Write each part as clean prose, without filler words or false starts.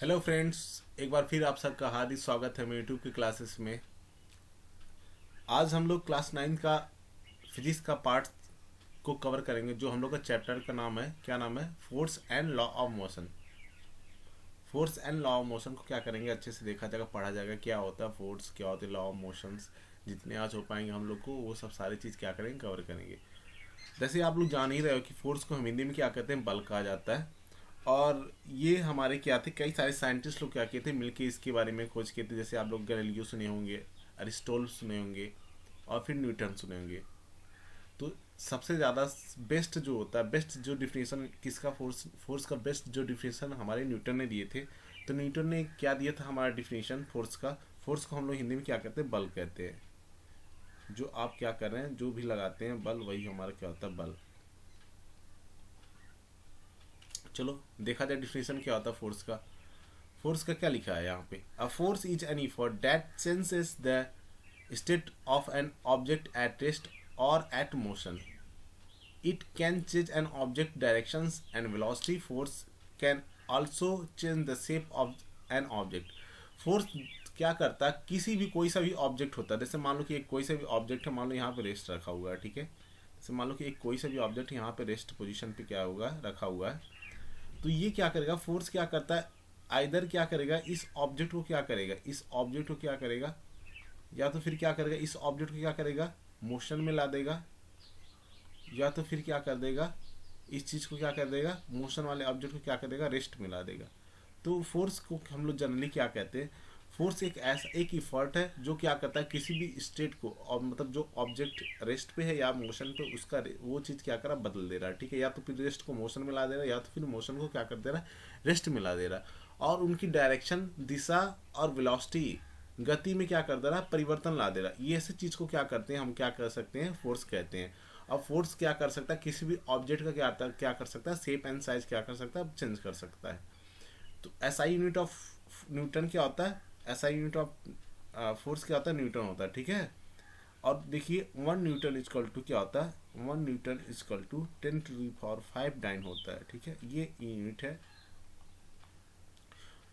Hello friends, एक बार फिर आप सबका हार्दिक स्वागत है मेरे यूट्यूब की क्लासेस में। आज हम लोग क्लास 9 का फिजिक्स का पार्ट को कवर करेंगे। जो हम लोग का चैप्टर का नाम है, क्या नाम है? Force and law of motion. Force and law of motion को क्या करेंगे, अच्छे से देखा जाएगा, पढ़ा जाएगा क्या होता है फोर्स, क्या होती है लॉ ऑफ मोशंस। जितने आज हो पाएंगे हम लोग को वो सब सारी चीज़ क्या करेंगे, कवर करेंगे। जैसे आप लोग जान ही रहे हो कि फोर्स को हम हिंदी में क्या कहते हैं, बल कहा जाता है। और ये हमारे क्या थे, कई सारे साइंटिस्ट लोग क्या किए थे मिलके इसके बारे में खोज किए थे। जैसे आप लोग गैलीलियो सुने होंगे, अरिस्टोटल सुने होंगे, और फिर न्यूटन सुने होंगे। तो सबसे ज़्यादा बेस्ट जो होता है, बेस्ट जो डिफिनेशन किसका, फोर्स फोर्स का बेस्ट जो डिफिनेशन हमारे न्यूटन ने दिए थे। तो न्यूटन ने क्या दिया था हमारा डिफिनेशन फोर्स का? फोर्स को हम लोग हिंदी में क्या कहते हैं, बल कहते हैं। जो आप क्या कर रहे हैं, जो भी लगाते हैं बल, वही हमारा क्या होता है, बल। चलो देखा जाए डिफिनेशन क्या होता है फोर्स का। फोर्स का क्या लिखा है यहाँ पे? A force is any force that changes the state of an object at rest और at motion. It can change an object directions and velocity. Force can also change the shape of an object. Force क्या करता है, किसी भी कोई सा भी object होता है। जैसे मान लो कि एक कोई सा भी ऑब्जेक्ट है, मान लो यहाँ पे रेस्ट रखा हुआ है, ठीक है। जैसे मान लो कि एक कोई सा भी ऑब्जेक्ट यहाँ पे रेस्ट पोजीशन पे क्या होगा, रखा हुआ है। तो ये क्या करेगा, फोर्स क्या करता है, आइदर क्या करेगा, इस ऑब्जेक्ट को क्या करेगा, इस ऑब्जेक्ट को क्या करेगा, या तो फिर क्या करेगा, इस ऑब्जेक्ट को क्या करेगा, मोशन में ला देगा, या तो फिर क्या कर देगा, इस चीज़ को क्या कर देगा, मोशन वाले ऑब्जेक्ट को क्या कर देगा, रेस्ट में ला देगा। तो फोर्स को हम लोग जनरली क्या कहते हैं, फोर्स एक ऐसा एक इफर्ट है जो क्या करता है किसी भी स्टेट को, और मतलब जो ऑब्जेक्ट रेस्ट पे है या मोशन पे, उसका वो चीज़ क्या कर रहा है, बदल दे रहा है, ठीक है। या तो फिर रेस्ट को मोशन में ला दे रहा है, या तो फिर मोशन को क्या कर दे रहा है, रेस्ट में ला दे रहा है। और उनकी डायरेक्शन, दिशा और वेलोसिटी, गति में क्या कर दे रहा है, परिवर्तन ला दे रहा है। ये ऐसी चीज़ को क्या करते हैं, हम क्या कर सकते हैं, फोर्स कहते हैं। अब फोर्स क्या कर सकता है, किसी भी ऑब्जेक्ट का क्या कर सकता है, शेप एंड साइज क्या कर सकता है, चेंज कर सकता है। तो एसआई यूनिट ऑफ न्यूटन क्या होता है, एसआई यूनिट ऑफ फोर्स क्या होता है, न्यूटन होता है, ठीक है। और देखिए 1 न्यूटन इजकल टू क्या होता है, 1 न्यूटन इजकल टू 10⁵ होता है, ठीक है। ये यूनिट है।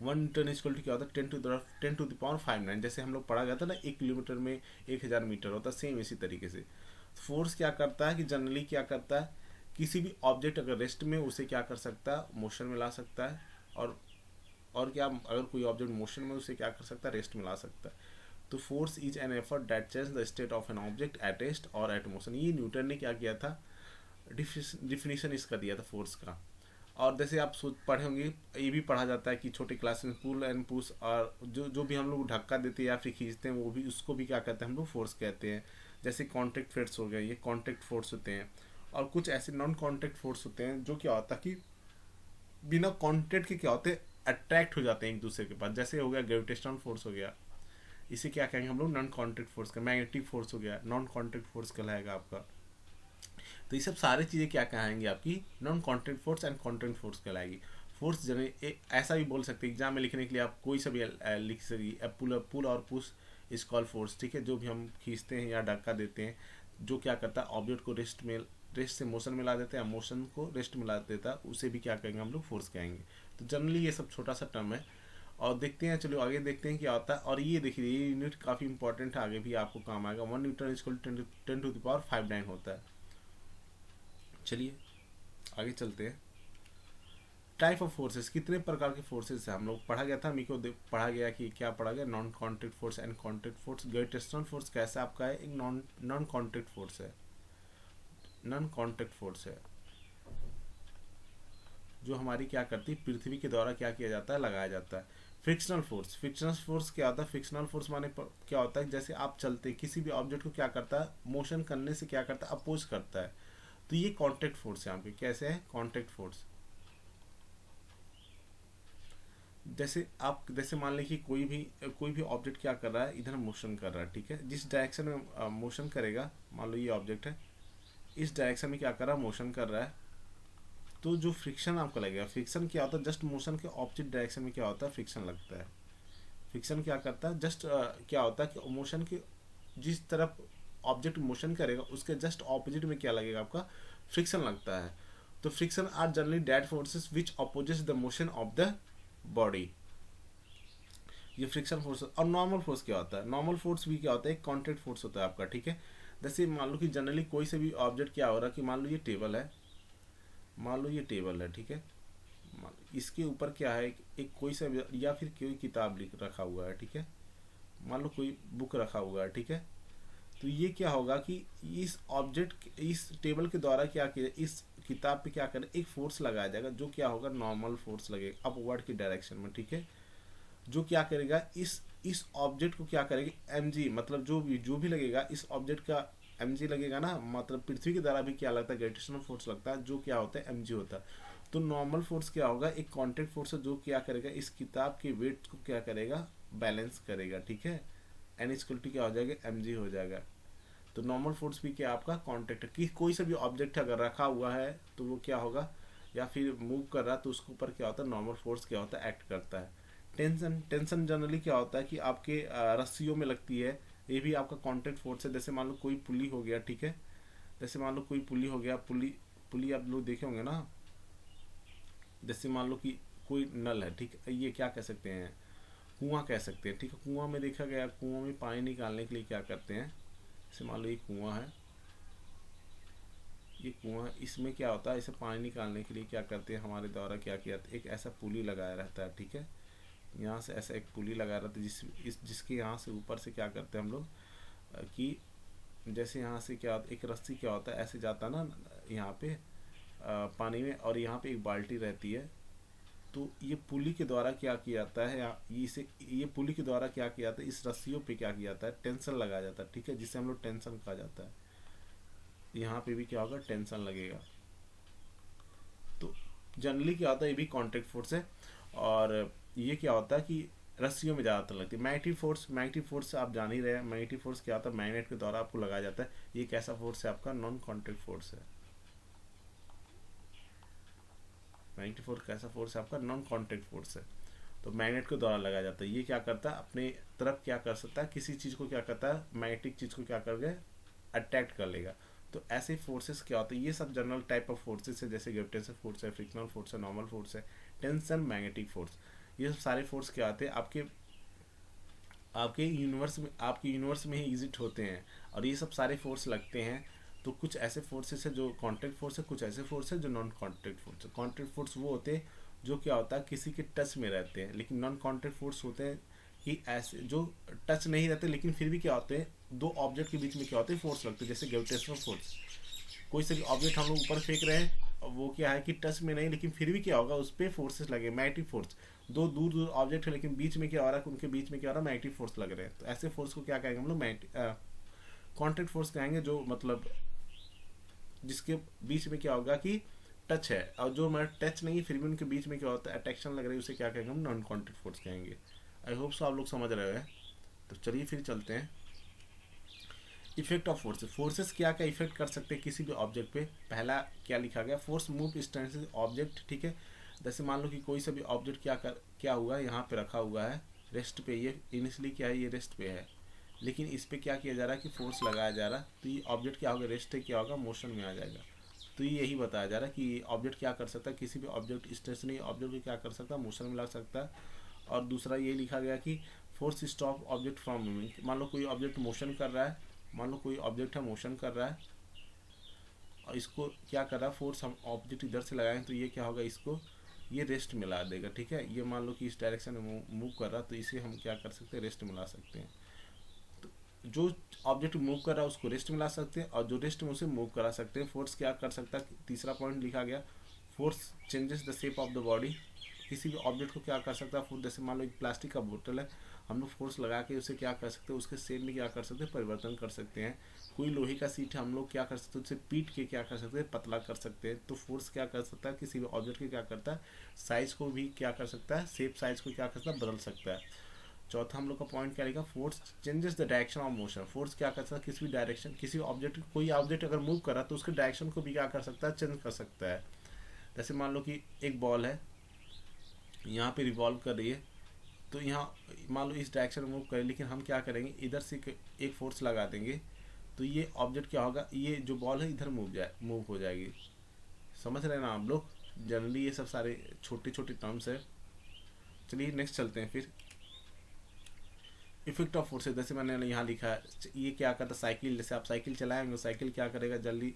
1 न्यूटन इजकल टू क्या होता है, 10⁵ जैसे हम लोग पढ़ा गया था ना, 1 किलोमीटर में 1000 मीटर होता है, सेम इसी तरीके से। फोर्स क्या करता है कि जनरली क्या करता है, किसी भी ऑब्जेक्ट अगर रेस्ट में, उसे क्या कर सकता है, मोशन में ला सकता है। और क्या, अगर कोई ऑब्जेक्ट मोशन में, उसे क्या कर सकता है, रेस्ट में ला सकता है। तो force is an effort that change the state of an object at rest और एट मोशन। ये न्यूटन ने क्या किया था, डिफिनीशन इसका दिया था फोर्स का। और जैसे आप सोच पढ़े होंगे, ये भी पढ़ा जाता है कि छोटे क्लास में पुल एंड पुश, और जो जो भी हम लोग धक्का देते हैं या फिर खींचते हैं, वो भी, उसको भी क्या कहते हैं हम लोग, फोर्स कहते हैं। जैसे कॉन्टेक्ट फोर्स हो गए, ये कॉन्टेक्ट फोर्स होते हैं। और कुछ ऐसे नॉन कॉन्टेक्ट फोर्स होते हैं जो क्या होता है कि बिना कॉन्टेक्ट के क्या होते हैं, अट्रैक्ट हो जाते हैं एक दूसरे के पास। जैसे हो गया ग्रेविटेशनल फोर्स हो गया, इसे क्या कहेंगे हम लोग, नॉन कॉन्टेक्ट फोर्स का। मैग्नेटिक फोर्स हो गया, नॉन कॉन्टेक्ट फोर्स कहलाएगा आपका। तो ये सब सारी चीज़ें क्या कहेंगे, आपकी non contact force and contact force कहलाएगी। फोर्स जनरली ऐसा भी बोल सकते हैं, एग्जाम में लिखने के लिए आप कोई सा भी लिख सकिए, पुल पुल और पुश इज कॉल फोर्स, ठीक है। जो भी हम खींचते हैं या धक्का देते हैं, जो क्या करता है, ऑब्जेक्ट को रेस्ट से मोशन में ला देता है, मोशन को रेस्ट में ला देता है, उसे भी क्या कहेंगे हम लोग, फोर्स कहेंगे। तो जनरली ये सब छोटा सा टर्म है। और देखते हैं, चलो आगे देखते हैं क्या होता है। और ये देखिए, ये यूनिट काफ़ी इंपॉर्टेंट है, आगे भी आपको काम आएगा। 1 न्यूटन इजकल 10⁵ होता है। चलिए आगे चलते हैं। टाइप ऑफ फोर्सेस, कितने प्रकार के फोर्सेस है हम लोग पढ़ा गया था, मेरे को पढ़ा गया कि क्या पढ़ा गया, non contact force and contact force. Gravitational force कैसा आपका है, एक नॉन कॉन्टेक्ट फोर्स है, नॉन कॉन्टेक्ट फोर्स है, जो हमारी क्या करती है, पृथ्वी के द्वारा क्या किया जाता है, लगाया जाता है। फ्रिक्शनल फोर्स, फ्रिक्शनल फोर्स क्या होता है, फ्रिक्शनल फोर्स माने क्या होता है, जैसे आप चलते किसी भी ऑब्जेक्ट को क्या करता है, मोशन करने से क्या करता है, अपोज करता है। तो ये कॉन्टेक्ट फोर्स है आपके, कैसे है, कॉन्टेक्ट फोर्स। जैसे मान लें कि कोई भी ऑब्जेक्ट क्या कर रहा है, इधर मोशन कर रहा है, ठीक है। जिस डायरेक्शन में मोशन करेगा, मान लो ये ऑब्जेक्ट है, इस डायरेक्शन में क्या कर रहा है, मोशन कर रहा है। तो जो फ्रिक्शन आपका लगेगा, फ्रिक्शन क्या होता है, जस्ट मोशन के ऑपोजिट डायरेक्शन में क्या होता है, फ्रिक्शन लगता है। फ्रिक्शन क्या करता है, जस्ट क्या होता है कि मोशन के जिस तरफ ऑब्जेक्ट मोशन करेगा, उसके जस्ट ऑपोजिट में क्या लगेगा, आपका फ्रिक्शन लगता है। तो friction are generally that forces which opposes the motion of the body. ये फ्रिक्शन फोर्स। और नॉर्मल फोर्स क्या होता है? नॉर्मल फोर्स भी क्या होता है? एक कॉन्टैक्ट फोर्स होता है आपका, ठीक है। जैसे मान लो कि जनरली कोई से भी ऑब्जेक्ट क्या हो रहा है कि मान लो ये टेबल है, मान लो ये टेबल है, ठीक है। इसके ऊपर क्या है, एक कोई सा या फिर कोई किताब लिख रखा हुआ है, ठीक है। मान लो कोई बुक रखा हुआ है, ठीक है। तो ये क्या होगा कि इस ऑब्जेक्ट, इस टेबल के द्वारा क्या किया, इस किताब पे क्या करें, एक फोर्स लगाया जाएगा, जो क्या होगा, नॉर्मल फोर्स लगेगा अपवर्ड की डायरेक्शन में, ठीक है। जो क्या करेगा, इस ऑब्जेक्ट को क्या करेगा, mg, मतलब जो भी लगेगा इस ऑब्जेक्ट का mg लगेगा ना, मतलब पृथ्वी के द्वारा भी क्या लगता है, ग्रेविटेशनल फोर्स लगता है, जो क्या होता है, mg होता है। तो नॉर्मल फोर्स क्या होगा, एक कॉन्टैक्ट फोर्स है, जो क्या करेगा, इस किताब के वेट को क्या करेगा, बैलेंस करेगा, ठीक है। एन इक्वल क्या हो जाएगा, mg हो जाएगा। तो नॉर्मल फोर्स भी क्या आपका कॉन्टैक्ट है कि कोई सा भी ऑब्जेक्ट अगर रखा हुआ है तो वो क्या होगा, या फिर मूव कर रहा है तो उसके ऊपर क्या होता है, नॉर्मल फोर्स क्या होता है, एक्ट करता है। टेंशन जनरली क्या होता है कि आपके रस्सियों में लगती है, ये भी आपका कॉन्टैक्ट फोर्स है। जैसे मान लो कोई पुली हो गया, ठीक है। जैसे मान लो कोई पुली हो गया, पुली पुली आप लोग देखे होंगे ना। जैसे मान लो कि कोई नल है, ठीक है, ये क्या कह सकते हैं, कुआं कह सकते हैं, ठीक है। कुआं में देखा गया, कुआं में पानी निकालने के लिए क्या करते हैं, जैसे मान लो ये कुआं है, ये कुआं, इसमें क्या होता है, इसे पानी निकालने के लिए क्या करते हैं, हमारे द्वारा क्या किया, एक ऐसा पुली लगाया रहता है, ठीक है। यहाँ से ऐसा एक पुली लगा रहता है जिसके यहाँ से ऊपर से क्या करते हैं हम लोग कि जैसे यहाँ से क्या एक रस्सी क्या होता है, ऐसे जाता है ना यहाँ पे पानी में, और यहाँ पे एक बाल्टी रहती है। तो ये पुली के द्वारा क्या किया जाता है, ये पुली के द्वारा क्या किया जाता है, इस रस्सियों पे क्या किया जाता है, टेंशन लगाया जाता है, ठीक है, जिसे हम लोग टेंशन कहा जाता है। यहाँ पे भी क्या होगा, टेंशन लगेगा। तो जनरली क्या होता है, ये भी कॉन्टैक्ट फोर्स है। और ये क्या होता है कि रस्सियों में ज़्यादातर लगती है। मैग्नेटिक फोर्स आप जान ही रहे हैं, मैग्नेटिक फोर्स क्या होता है, मैग्नेट के द्वारा आपको लगाया जाता है। ये कैसा फोर्स है आपका, नॉन कॉन्टैक्ट फोर्स है। मैग्नेटिक फोर्स कैसा फोर्स है आपका, नॉन कॉन्टैक्ट फोर्स है। तो मैग्नेट के द्वारा लगाया जाता है। ये क्या करता है, अपने तरफ क्या कर सकता है, किसी चीज़ को क्या करता है, मैग्नेटिक चीज़ को क्या करके अट्रैक्ट कर लेगा। तो ऐसे फोर्सेस क्या होते हैं, ये सब जनरल टाइप ऑफ फोर्सेस है, जैसे ग्रेविटेशनल फोर्स है, फ्रिक्शनल फोर्स है, नॉर्मल फोर्स है, टेंशन, मैग्नेटिक फोर्स। ये सब सारे फोर्स क्या आते हैं आपके आपके यूनिवर्स में ही एग्जिस्ट होते हैं। और ये सब सारे फोर्स लगते हैं। तो कुछ ऐसे फोर्सेस है जो कॉन्टैक्ट फोर्स है, कुछ ऐसे फोर्स है जो नॉन कॉन्टैक्ट फोर्स है। कॉन्टैक्ट फोर्स वो होते हैं जो क्या होता है, किसी के टच में रहते हैं। लेकिन नॉन कॉन्टैक्ट फोर्स होते हैं कि ऐसे जो टच नहीं रहते, लेकिन फिर भी क्या होते हैं, दो ऑब्जेक्ट के बीच में क्या होते हैं, फोर्स लगते हैं। जैसे ग्रेविटेशनल फोर्स, कोई से भी ऑब्जेक्ट हम लोग ऊपर फेंक रहे हैं, वो क्या है कि टच में नहीं, लेकिन फिर भी क्या होगा, उस पर फोर्सेस लगे, मैग्नेटिक फोर्स। दो दूर दूर ऑब्जेक्ट है, लेकिन बीच में क्या हो रहा है, उनके बीच में क्या हो रहा है, मैग्नेटिक फोर्स लग रहे हैं। तो ऐसे फोर्स को क्या कहेंगे हम लोग, कॉन्टैक्ट फोर्स कहेंगे। जो मतलब जिसके बीच में क्या होगा कि टच है, और जो हमारा टच नहीं है फिर भी उनके बीच में क्या होता है, अट्रैक्शन लग रही है, उसे क्या कहेंगे हम, नॉन कॉन्टैक्ट फोर्स कहेंगे। आई होप सो आप लोग समझ रहे हैं। तो चलिए फिर चलते हैं। इफेक्ट ऑफ फोर्सेस, फोर्सेस क्या क्या इफेक्ट कर सकते हैं किसी भी ऑब्जेक्ट पे। पहला क्या लिखा गया, फोर्स मूव डिस्टेंस ऑब्जेक्ट, ठीक है। जैसे मान लो कि कोई सा भी ऑब्जेक्ट क्या हुआ है, यहाँ पे रखा हुआ है रेस्ट पे, ये इनिशियली क्या है, ये रेस्ट पे है, लेकिन इस पे क्या किया जा रहा है कि फोर्स लगाया जा रहा है। तो ये ऑब्जेक्ट क्या होगा, रेस्ट है, क्या होगा, मोशन में आ जाएगा। तो ये यही बताया जा रहा है कि ऑब्जेक्ट क्या कर सकता है, किसी भी ऑब्जेक्ट, स्टेशनरी ऑब्जेक्ट को क्या कर सकता है, मोशन में ला सकता है। और दूसरा ये लिखा गया कि force stop object from moving. मान लो कोई ऑब्जेक्ट मोशन कर रहा है, मान लो कोई ऑब्जेक्ट है मोशन कर रहा है, और इसको क्या कर रहा है, फोर्स हम ऑब्जेक्ट इधर से लगाएं तो ये क्या होगा, इसको ये रेस्ट मिला देगा, ठीक है। ये मान लो कि इस डायरेक्शन में मूव कर रहा है, तो इसे हम क्या कर सकते हैं, रेस्ट मिला सकते हैं। तो जो ऑब्जेक्ट मूव कर रहा है उसको रेस्ट मिला सकते हैं, और जो रेस्ट में उसे मूव करा सकते हैं। फोर्स क्या कर सकता है, तीसरा पॉइंट लिखा गया, force changes the shape of the body. किसी भी ऑब्जेक्ट को क्या कर सकता है, फूड, जैसे मान लो एक प्लास्टिक का बोतल है, हम लोग फोर्स लगा के उसे क्या कर सकते हैं, उसके शेप में क्या कर सकते हैं, परिवर्तन कर सकते हैं। कोई लोहे का सीट है, हम लोग क्या कर सकते हैं, उसे पीट के क्या कर सकते हैं, पतला कर सकते हैं। तो फोर्स क्या कर सकता है, किसी भी ऑब्जेक्ट के क्या करता है, साइज को भी क्या कर सकता है, शेप साइज को क्या कर सकता है, बदल सकता है। चौथा हम लोग का पॉइंट क्या लिखा, force changes the direction of motion. Force क्या कर सकता है, किसी भी डायरेक्शन, किसी ऑब्जेक्ट, कोई ऑब्जेक्ट अगर मूव कर रहा है तो उसके डायरेक्शन को भी क्या कर सकता है, चेंज कर सकता है। जैसे मान लो कि एक बॉल है, यहाँ पे रिवॉल्व कर रही है, तो यहाँ मान लो इस डायरेक्शन में मूव करें, लेकिन हम क्या करेंगे, इधर से एक फोर्स लगा देंगे, तो ये ऑब्जेक्ट क्या होगा, ये जो बॉल है इधर मूव हो जाएगी। समझ रहे हैं ना आप लोग। जनरली ये सब सारे छोटे छोटे टर्म्स है। चलिए नेक्स्ट चलते हैं फिर। इफेक्ट ऑफ फोर्सेस, जैसे मैंने यहाँ लिखा है, ये क्या करता है, साइकिल, जैसे आप साइकिल चलाएंगे, साइकिल क्या करेगा, जल्दी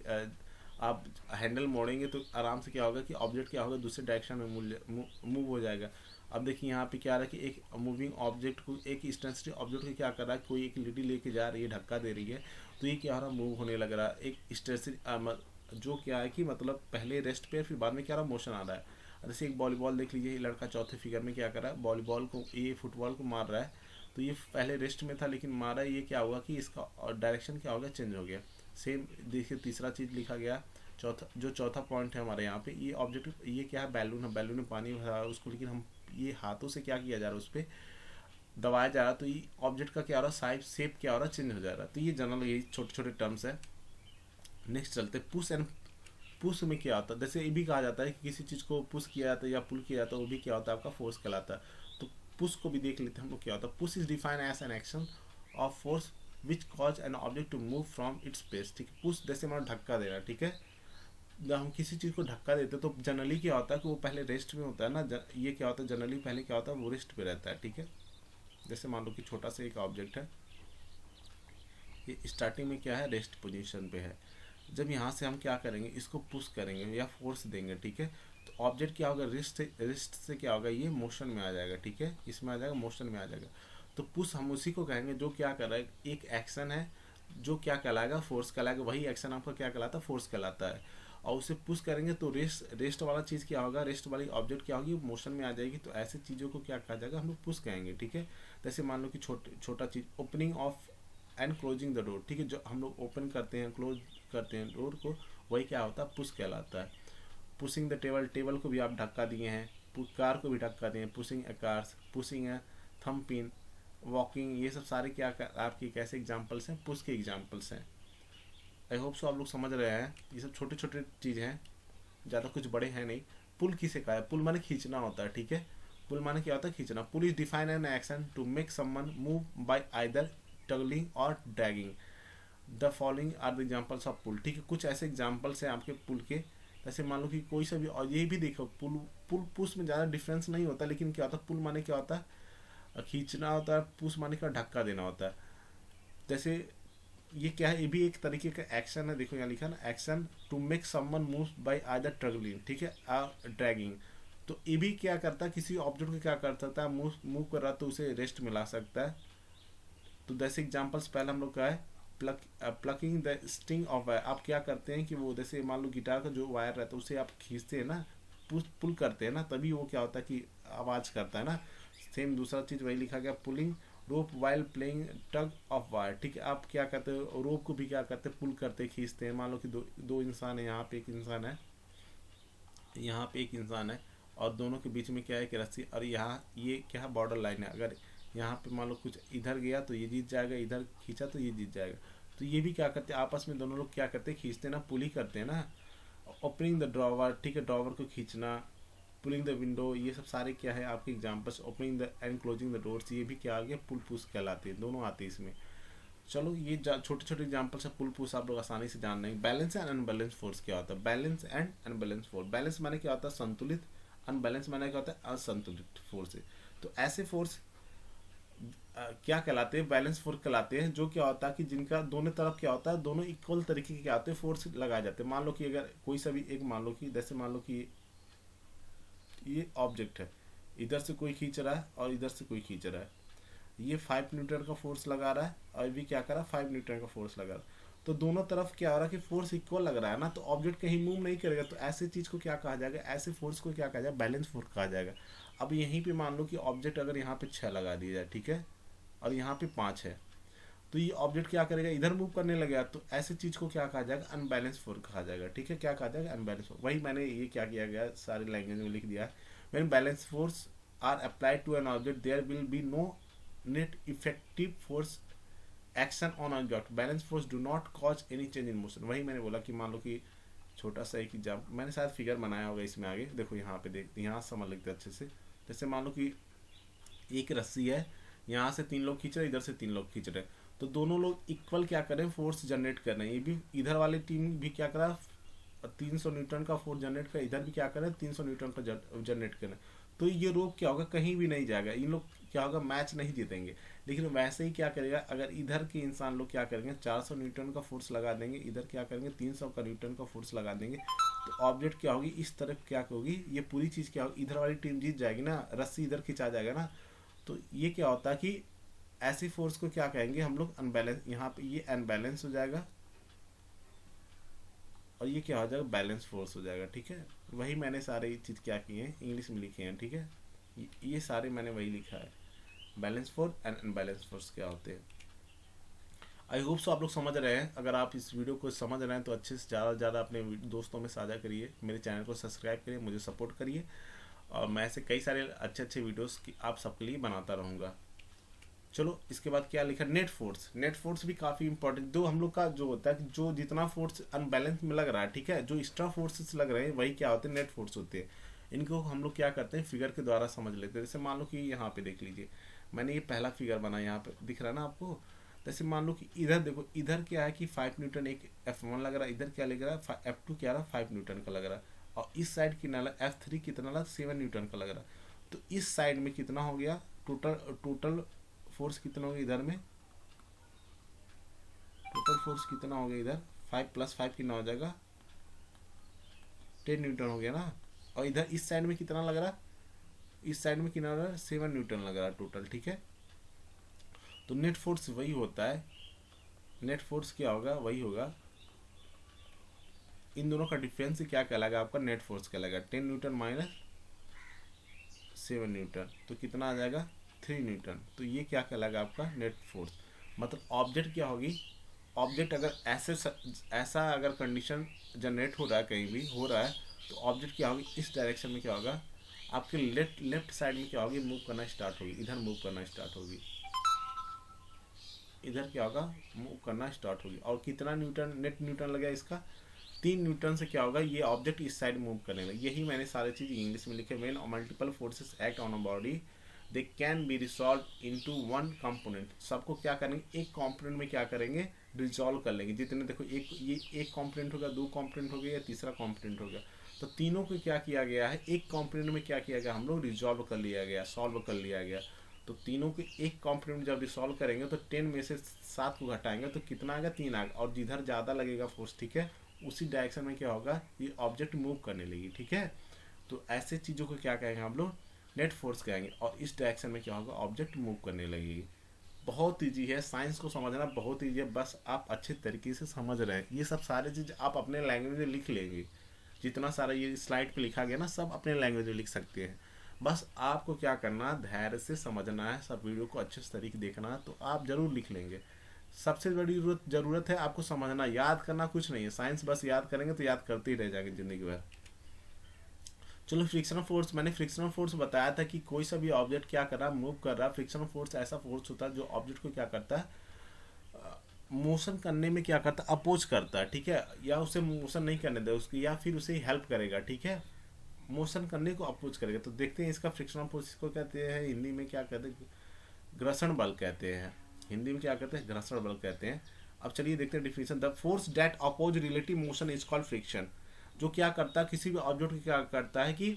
आप हैंडल मोड़ेंगे तो आराम से क्या होगा कि ऑब्जेक्ट क्या होगा, दूसरे डायरेक्शन में मूव हो जाएगा। अब देखिए यहाँ पे क्या रहा है कि एक मूविंग ऑब्जेक्ट को, एक स्टेशनरी ऑब्जेक्ट को क्या कर रहा है, कोई एक लेडी लेके जा रही है, धक्का दे रही है, तो ये क्या हो रहा है, मूव होने लग रहा है। एक स्टेशनरी जो क्या है कि मतलब पहले रेस्ट पे, फिर बाद में क्या रहा, मोशन आ रहा है। जैसे एक वॉलीबॉल देख लीजिए, ये लड़का चौथे फिगर में क्या कर रहा है, वॉलीबॉल को, ये फुटबॉल को मार रहा है, तो ये पहले रेस्ट में था लेकिन मारा, ये क्या हुआ कि इसका डायरेक्शन क्या हो गया, चेंज हो गया। सेम देखिए तीसरा चीज़ लिखा गया, चौथा पॉइंट है हमारे यहाँ पे, ये ऑब्जेक्ट, ये क्या है, बैलून है, बैलून में पानी भरा है उसको, लेकिन हम ये हाथों से क्या किया जा रहा है, उस पर दबाया जा रहा है, तो ये ऑब्जेक्ट का क्या हो रहा है, साइज शेप क्या हो रहा है, चेंज हो जा रहा है। तो ये जनरल यही छोटे छोटे टर्म्स है। नेक्स्ट चलते, पुश एंड पुश में क्या होता है, जैसे ये भी कहा जाता है कि किसी चीज़ को पुश किया जाता है या पुल किया जाता है, वो भी क्या होता है, आपका फोर्स कहलाता है। तो पुश को भी देख लेते हैं हम लोग क्या होता है। Push is define as an action of force which cause an object to move from its place, ठीक है। पुश जैसे हमारा धक्का देना, ठीक है, जब हम किसी चीज़ को धक्का देते हैं तो जनरली क्या होता है कि वो पहले रेस्ट में होता है ना, ये क्या होता है, जनरली पहले क्या होता है, वो रेस्ट पे रहता है, ठीक है। जैसे मान लो कि छोटा सा एक ऑब्जेक्ट है, ये स्टार्टिंग में क्या है, रेस्ट पोजीशन पे है। जब यहाँ से हम क्या करेंगे, इसको पुश करेंगे या फोर्स देंगे, ठीक है, तो ऑब्जेक्ट क्या होगा, रिस्ट से क्या होगा, ये मोशन में आ जाएगा, ठीक है, इसमें आ जाएगा, मोशन में आ जाएगा। तो पुश हम उसी को कहेंगे जो क्या कर रहा है, एक एक्शन है जो क्या कहलाएगा, फोर्स कहलाएगा, वही एक्शन आपका क्या कहलाता है, फोर्स कहलाता है। और उसे पुश करेंगे तो रेस्ट वाला चीज़ क्या होगा, रेस्ट वाली ऑब्जेक्ट क्या होगी, मोशन में आ जाएगी। तो ऐसे चीज़ों को क्या कहा जाएगा, हम लोग पुश कहेंगे, ठीक है। जैसे मान लो कि छोटा चीज़, opening of and closing the door, ठीक है, जो हम लोग ओपन करते हैं, क्लोज करते हैं डोर को, वही क्या होता है, पुश कहलाता है। पुशिंग द टेबल, टेबल को भी आप धक्का दिए हैं, कार को भी धक्का दिए हैं, पुशिंग ए कार्स, पुशिंग ए थंब पिन, वॉकिंग, ये सब सारे क्या आपके कैसे एग्जाम्पल्स हैं, पुश के एग्जाम्पल्स हैं। आई होप सो आप लोग समझ रहे हैं। ये सब छोटे छोटे चीज़ हैं, ज़्यादा कुछ बड़े हैं नहीं। पुल किसे कहा है, पुल माने खींचना होता है, ठीक है। पुल माने क्या होता है, खींचना। Pull is define an action to make someone move by either tugging और dragging. The following are the examples of pull, ठीक है। कुछ ऐसे एग्जाम्पल्स हैं आपके पुल के, जैसे मान लो कि कोई सा भी, और ये भी देखो, पुल पुल पुश में ज़्यादा डिफरेंस नहीं होता, लेकिन क्या होता है, पुल माने क्या होता है, खींचना होता है, पुश माने क्या, धक्का देना होता है। जैसे ये क्या है, ये भी एक तरीके का एक्शन है, देखो यहाँ लिखा ना, action to make someone move by either tugging, ठीक है, ड्रैगिंग। तो ये भी क्या करता है, किसी ऑब्जेक्ट को क्या कर सकता है, मूव कर रहा तो उसे रेस्ट मिला सकता है। तो जैसे एग्जांपल्स पहले हम लोग का है, plucking the string of wire. आप क्या करते हैं कि वो जैसे मान लो गिटार का जो वायर रहता है उसे आप खींचते हैं ना, पुल करते हैं ना, तभी वो क्या होता है कि आवाज़ करता है ना। सेम दूसरा चीज़ वही लिखा गया, pulling rope while playing tug of wire, ठीक है। आप क्या करते हो, रोप को भी क्या करते हैं, पुल करते खींचते हैं। मान लो कि दो इंसान है, यहाँ पे एक इंसान है, यहाँ पे एक इंसान है, और दोनों के बीच में क्या है कि रस्सी, और यहाँ ये क्या है, बॉर्डर लाइन है। अगर यहाँ पे मान लो कुछ इधर गया तो ये जीत जाएगा, इधर खींचा तो ये जीत जाएगा। तो ये भी क्या करते हैं, आपस में दोनों लोग क्या करते हैं, खींचते हैं ना, पुल ही करते हैं ना। ओपनिंग द ड्रॉवर, ठीक है, ड्रॉवर को खींचना। पुलिंग द विंडो, ये सब सारे क्या है आपके examples. Opening the end closing the doors, ये भी क्या आ गया, पुल पुश कहलाते हैं, दोनों आते हैं इसमें। चलो ये छोटे छोटे एग्जाम्पल्स है, पुल पुश आप लोग आसानी से जान लेंगे। बैलेंस एंड अनबैलेंस फोर्स क्या होता है, balance and unbalance force. Balance माने क्या होता है, संतुलित, अनबैलेंस माने क्या होता है, असंतुलित फोर्स है। तो ऐसे फोर्स क्या कहलाते हैं, बैलेंस फोर्स कहलाते हैं, जो क्या होता है कि जिनका दोनों तरफ क्या होता है, दोनों इक्वल तरीके के क्या होते हैं, फोर्स लगाए जाते हैं। मान लो कि अगर कोई सा भी एक, मान लो कि जैसे मान लो कि ये ऑब्जेक्ट है, इधर से कोई खींच रहा है और इधर से कोई खींच रहा है, ये 5 न्यूटन का फोर्स लगा रहा है और भी क्या कर रहा है, 5 न्यूटन का फोर्स लगा रहा है। तो दोनों तरफ क्या हो रहा है कि फोर्स इक्वल लग रहा है ना, तो ऑब्जेक्ट कहीं मूव नहीं करेगा। तो ऐसे चीज़ को क्या कहा जाएगा, ऐसे फोर्स को क्या कहा जाएगा, बैलेंस फोर्स कहा जाएगा। अब यहीं पे मान लो कि ऑब्जेक्ट अगर यहाँ पे 6 लगा दिया जाए, ठीक है, और यहाँ पे 5 है, तो ये ऑब्जेक्ट क्या करेगा, इधर मूव करने लगेगा। तो ऐसे चीज़ को क्या कहा जाएगा, अनबैलेंस फोर्स कहा जाएगा, ठीक है। क्या कहा जाएगा, अनबैलेंस फोर्स। वही मैंने ये क्या किया गया, सारी लैंग्वेज में लिख दिया है। When balance force are applied to an object there will be no net effective force action on object. Balance force do not cause any change in motion. वही मैंने बोला कि मान लो कि छोटा सा एक एग्जाम्पल मैंने शायद फिगर बनाया होगा इसमें, आगे देखो यहाँ पे देखते, यहाँ समझ लेते अच्छे से। जैसे मान लो कि एक रस्सी है, यहाँ से 3 लोग खींच रहे, इधर से 3 लोग खींच रहे, तो दोनों लोग इक्वल क्या कर रहे हैं, फोर्स जनरेट कर रहे हैं। ये भी इधर वाली टीम भी क्या कर रहा है, 300 न्यूटन का फोर्स जनरेट कर, इधर भी क्या कर रहे हैं, 300 न्यूटन का जनरेट कर रहे हैं। तो ये रोप क्या होगा, कहीं भी नहीं जाएगा, इन लोग क्या होगा, मैच नहीं जीतेंगे। लेकिन वैसे ही क्या करेगा, अगर इधर के इंसान लोग क्या करेंगे, 400 न्यूटन का फोर्स लगा देंगे, इधर क्या करेंगे 300 का न्यूटन का फोर्स लगा देंगे, तो ऑब्जेक्ट क्या होगी, इस तरफ क्या होगी, ये पूरी चीज़ क्या होगी, इधर वाली टीम जीत जाएगी ना, रस्सी इधर खिंचा जाएगा ना। तो ये क्या होता है कि ऐसी फोर्स को क्या कहेंगे हम लोग, अनबैलेंस। यहाँ पे ये अनबैलेंस हो जाएगा और ये क्या हो जाएगा, बैलेंस फोर्स हो जाएगा। ठीक है, वही मैंने सारे चीज़ क्या किए हैं, इंग्लिश में लिखे हैं। ठीक है, ये सारे मैंने वही लिखा है, balance force and unbalance force क्या होते हैं। आई होप सो आप लोग समझ रहे हैं। अगर आप इस वीडियो को समझ रहे हैं तो अच्छे से ज़्यादा से ज़्यादा अपने दोस्तों में साझा करिए, मेरे चैनल को सब्सक्राइब करिए, मुझे सपोर्ट करिए, और मैं ऐसे कई सारे अच्छे अच्छे वीडियोस की आप सबके लिए बनाता रहूँगा। चलो, इसके बाद क्या लिखा, नेट फोर्स। नेट फोर्स भी काफ़ी इंपॉर्टेंट, जो हम लोग का जो होता है कि जो जितना फोर्स अनबैलेंस में लग रहा है, ठीक है, जो एक्स्ट्रा फोर्सेस लग रहे हैं वही क्या होते हैं, नेट फोर्स होते हैं। इनको हम लोग क्या करते हैं, फिगर के द्वारा समझ लेते हैं। जैसे मान लो कि यहाँ पे देख लीजिए, मैंने ये पहला फिगर बना, यहाँ पे दिख रहा है ना आपको। जैसे मान लो कि इधर देखो, इधर क्या है कि 5 न्यूटन एक F1 लग रहा है, इधर क्या लग रहा है F2 क्या रहा है 5 न्यूटन का लग रहा है, और इस साइड कितना F3 कितना लगा 7 न्यूटन का लग रहा है। तो इस साइड में कितना हो गया, टोटल टोटल फोर्स कितना हो गया इधर में, टोटल फोर्स कितना हो गया इधर, 5 + 5 कितना हो जाएगा, 10 न्यूटन हो गया ना। और इधर इस साइड में कितना लग रहा है, इस साइड में कितना लग रहा है 7 न्यूटन लग रहा है टोटल। ठीक है, तो नेट फोर्स वही होता है, नेट फोर्स क्या होगा, वही होगा, इन दोनों का डिफरेंस से क्या कहलाएगा आपका, नेट फोर्स कहलाएगा। 10 न्यूटन माइनस 7 न्यूटन तो कितना आ जाएगा 3 न्यूटन। तो ये क्या कहलाएगा आपका नेट फोर्स। मतलब ऑब्जेक्ट क्या होगी, ऑब्जेक्ट अगर ऐसा अगर कंडीशन जनरेट हो रहा है, कहीं भी हो रहा है, तो ऑब्जेक्ट क्या होगी, इस डायरेक्शन में क्या होगा, आपके लेफ्ट साइड में क्या होगी, मूव करना स्टार्ट होगी, इधर मूव करना स्टार्ट होगी, इधर क्या होगा, मूव करना स्टार्ट होगी। और कितना न्यूटन, नेट न्यूटन लगा इसका 3 न्यूटन से क्या होगा, ये ऑब्जेक्ट इस साइड मूव करने लगे। यही मैंने सारी चीज़ इंग्लिश में लिखे, when multiple forces act on a body they can be resolve into one component. सबको क्या करेंगे, एक कंपोनेंट में क्या करेंगे, रिजॉल्व कर लेंगे। जितने देखो, एक कंपोनेंट हो गया, 2 कंपोनेंट हो गया, या तीसरा कंपोनेंट हो गया, तो तीनों को क्या किया गया है, एक कंपोनेंट में क्या किया गया, हम लोग रिजॉल्व कर लिया गया, सॉल्व कर लिया गया। तो तीनों के एक कंपोनेंट जब रिसॉल्व करेंगे तो 10 में से 7 को घटाएंगे तो कितना आएगा, 3 आएगा। और जिधर ज़्यादा लगेगा फोर्स, ठीक है, उसी डायरेक्शन में क्या होगा, ये ऑब्जेक्ट मूव करने लगी। ठीक है, तो ऐसे चीज़ों को क्या कहेंगे हम लोग, नेट फोर्स कहेंगे। और इस डायरेक्शन में क्या होगा, ऑब्जेक्ट मूव करने लगेगी। बहुत ईजी है, साइंस को समझना बहुत ईजी है, बस आप अच्छे तरीके से समझ रहे हैं। ये सब सारे चीज़ आप अपने लैंग्वेज में लिख लेंगे, जितना सारा ये स्लाइड पे लिखा गया ना, सब अपने लैंग्वेज में लिख सकते हैं। बस आपको क्या करना, धैर्य से समझना है, सब वीडियो को अच्छे से तरीके देखना है, तो आप जरूर लिख लेंगे। सबसे बड़ी जरूरत है आपको समझना, याद करना कुछ नहीं है। साइंस बस याद करेंगे तो याद करते ही रह जाएंगे जिंदगी भर। चलो, फ्रिक्शनल फोर्स, मैंने फ्रिक्शनल फोर्स बताया था कि कोई सा भी ऑब्जेक्ट क्या कर रहा है, मूव कर रहा है। फ्रिक्शनल फोर्स ऐसा फोर्स होता है जो ऑब्जेक्ट को क्या करता है, मोशन करने में क्या करता है, अपोज करता है। ठीक है, या उसे मोशन नहीं करने दे उसकी, या फिर उसे हेल्प करेगा। ठीक है, मोशन करने को अपोज करेगा। तो देखते हैं इसका फ्रिक्शनल फोर्स को कहते हैं, हिंदी में क्या कहते हैं, घर्षण बल कहते हैं। हिंदी में क्या कहते हैं, घर्षण बल कहते हैं। अब चलिए देखते हैं definition. The force that oppose relative motion is called friction. जो क्या करता है, किसी भी ऑब्जेक्ट को क्या करता है कि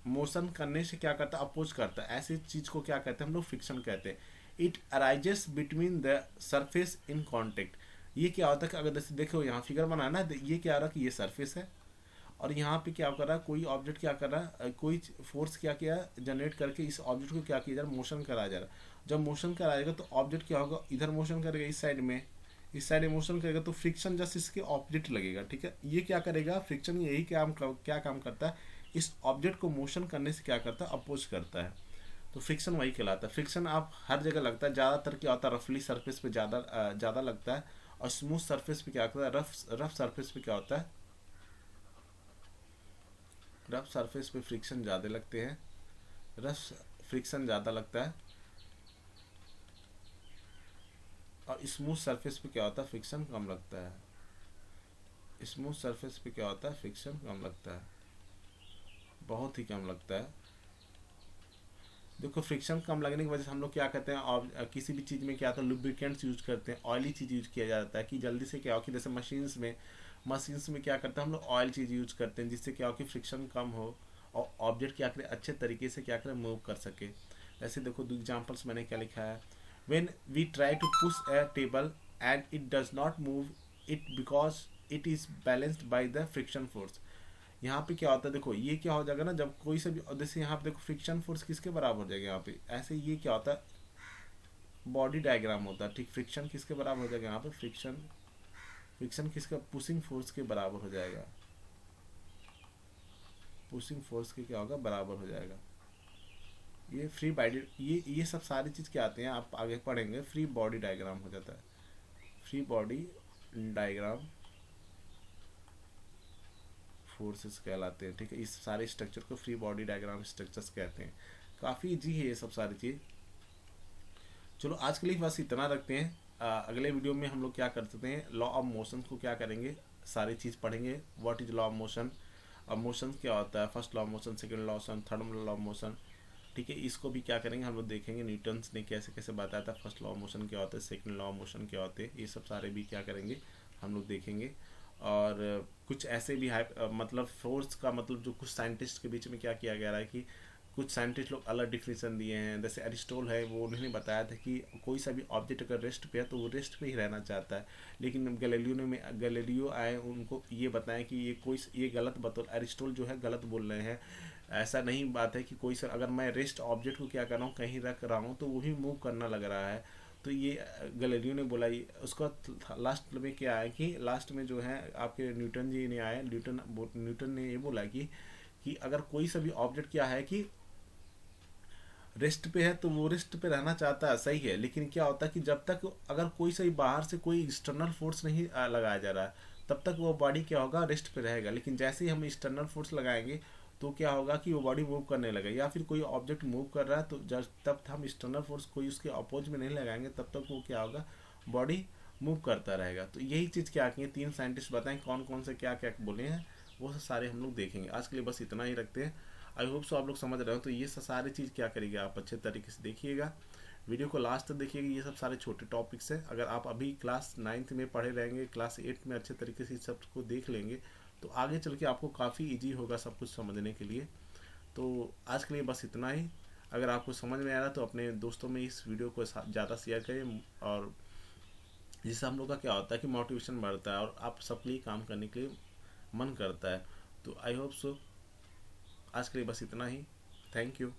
मोशन करने से क्या करता है, अपोज करता है, ऐसी चीज को क्या कहते हैं हम लोग, फ्रिक्शन कहते हैं। It arises between the surface in contact. ये क्या होता है कि अगर देखो यहाँ फिगर बनाना है, ये क्या रहा कि ये सरफेस है, और यहाँ पे क्या कर रहा है, कोई ऑब्जेक्ट क्या कर रहा है, कोई फोर्स क्या किया जनरेट करके इस ऑब्जेक्ट को क्या किया जा रहा है, मोशन कराया जा रहा है। जब मोशन कराएगा तो ऑब्जेक्ट क्या होगा, इधर मोशन करेगा, इस साइड में, इस साइड में मोशन करेगा, तो फ्रिक्शन जस्ट इसके ऑब्जेक्ट लगेगा। ठीक है, ये क्या करेगा, फ्रिक्शन यही क्या काम करता है, इस ऑब्जेक्ट को मोशन करने से क्या करता है, अपोज करता है। तो फ्रिक्शन वही कहलाता है। फ्रिक्शन आप हर जगह लगता है, ज़्यादातर क्या होता है, रफली सरफेस पे ज़्यादा लगता है, और स्मूथ सरफेस पे क्या होता है, रफ सरफेस पे क्या होता है, रफ सरफेस पे फ्रिक्शन ज़्यादा लगते हैं, रफ फ्रिक्शन ज़्यादा लगता है, और स्मूथ सरफेस पे क्या होता है, फ्रिक्शन कम लगता है। स्मूथ सरफेस पे क्या होता है, फ्रिक्शन कम लगता है, बहुत ही कम लगता है। देखो, फ्रिक्शन कम लगने की वजह से हम लोग क्या कहते हैं, और किसी भी चीज़ में क्या होता है, लुब्रिकेंट्स यूज करते हैं, ऑयली चीज़ यूज किया जाता है कि जल्दी से क्या हो, कि जैसे मशीन्स में क्या करते हैं हम लोग, ऑयल चीज़ यूज करते हैं जिससे क्या हो कि फ्रिक्शन कम हो और ऑब्जेक्ट क्या करे, अच्छे तरीके से क्या करे, मूव कर सके। ऐसे देखो दो एग्जाम्पल्स मैंने क्या लिखा है, when we try to push a table and it does not move it because it is balanced by the friction force. यहाँ पे क्या होता है, देखो ये क्या हो जाएगा ना, जब कोई से भी, जैसे यहाँ पे देखो फ्रिक्शन फोर्स किसके बराबर हो जाएगा यहाँ पे, ऐसे ये क्या होता है, बॉडी डायग्राम होता है, ठीक। फ्रिक्शन किसके बराबर हो जाएगा यहाँ पे, फ्रिक्शन फ्रिक्शन किसका, पुशिंग फोर्स के बराबर हो जाएगा, पुशिंग फोर्स के क्या होगा, बराबर हो जाएगा। ये फ्री बॉडी, ये सब सारी चीज़ क्या आते हैं, आप आगे पढ़ेंगे, फ्री बॉडी डायग्राम हो जाता है, फ्री बॉडी डायग्राम फोर्सेस कहलाते हैं, ठीक है। इस सारे स्ट्रक्चर को फ्री बॉडी डायग्राम स्ट्रक्चर्स कहते हैं। काफ़ी इजी है ये सब सारी चीज़। चलो आज के लिए बस इतना रखते हैं। अगले वीडियो में हम लोग क्या कर सकते हैं, लॉ ऑफ मोशन को क्या करेंगे, सारी चीज़ पढ़ेंगे। What is law of motion, अब मोशन क्या होता है, first law of motion, second law of motion, third law of motion, ठीक है। इसको भी क्या करेंगे हम लोग देखेंगे, न्यूटन्स ने कैसे कैसे बताया था, फर्स्ट लॉ ऑफ मोशन क्या होता है, सेकंड लॉ ऑफ मोशन क्या होते हैं, ये सब सारे भी क्या करेंगे हम लोग देखेंगे। और कुछ ऐसे भी मतलब फोर्स का मतलब जो कुछ साइंटिस्ट के बीच में क्या किया गया है कि कुछ साइंटिस्ट लोग अलग डिफिनेशन दिए हैं। जैसे एरिस्टोल है, वो उन्होंने बताया था कि कोई सा भी ऑब्जेक्ट अगर रेस्ट पे है तो वो रेस्ट पे ही रहना चाहता है। लेकिन गैलीलियो आए, उनको ये बताएं कि ये गलत बता, एरिस्टोल जो है गलत बोल रहे हैं। ऐसा नहीं बात है कि कोई सा, अगर मैं रेस्ट ऑब्जेक्ट को क्या कर रहा हूँ, कहीं रख रहा हूँ तो वो भी मूव करना लग रहा है। तो ये गैलीलियो ने बोला। उसका लास्ट में क्या है कि लास्ट में जो है आपके न्यूटन जी ने आए, न्यूटन ने ये बोला कि अगर कोई सा भी ऑब्जेक्ट क्या है कि रेस्ट पे है तो वो रेस्ट पे रहना चाहता है, सही है। लेकिन क्या होता है कि जब तक अगर कोई सही बाहर से कोई एक्सटर्नल फोर्स नहीं लगाया जा रहा है, तब तक वो बॉडी क्या होगा, रेस्ट पे रहेगा। लेकिन जैसे ही हम एक्सटर्नल फोर्स लगाएंगे तो क्या होगा कि वो बॉडी मूव करने लगे, या फिर कोई ऑब्जेक्ट मूव कर रहा है तो जब तब हम एक्सटर्नल फोर्स कोई उसके अपोज में नहीं लगाएंगे, तब तक वो क्या होगा, बॉडी मूव करता रहेगा। तो यही चीज़ क्या की, तीन साइंटिस्ट बताएं कौन कौन से क्या क्या बोले हैं, वो सारे हम लोग देखेंगे। आज के लिए बस इतना ही रखते हैं। आई होप सो आप लोग समझ रहे हो। तो ये सारी चीज़ क्या करेगी, आप अच्छे तरीके से देखिएगा, वीडियो को लास्ट तक देखिएगा। ये सब सारे छोटे टॉपिक्स हैं। अगर आप अभी क्लास 9th में पढ़े रहेंगे, क्लास 8 में अच्छे तरीके से सब को देख लेंगे तो आगे चल के आपको काफ़ी ईजी होगा सब कुछ समझने के लिए। तो आज के लिए बस इतना ही। अगर आपको समझ में आ रहा है तो अपने दोस्तों में इस वीडियो को ज़्यादा शेयर करें, और जिससे हम लोग का क्या होता है कि मोटिवेशन बढ़ता है और आप सबके लिए काम करने के लिए मन करता है। तो आई होप सो आज के लिए बस इतना ही। Thank you.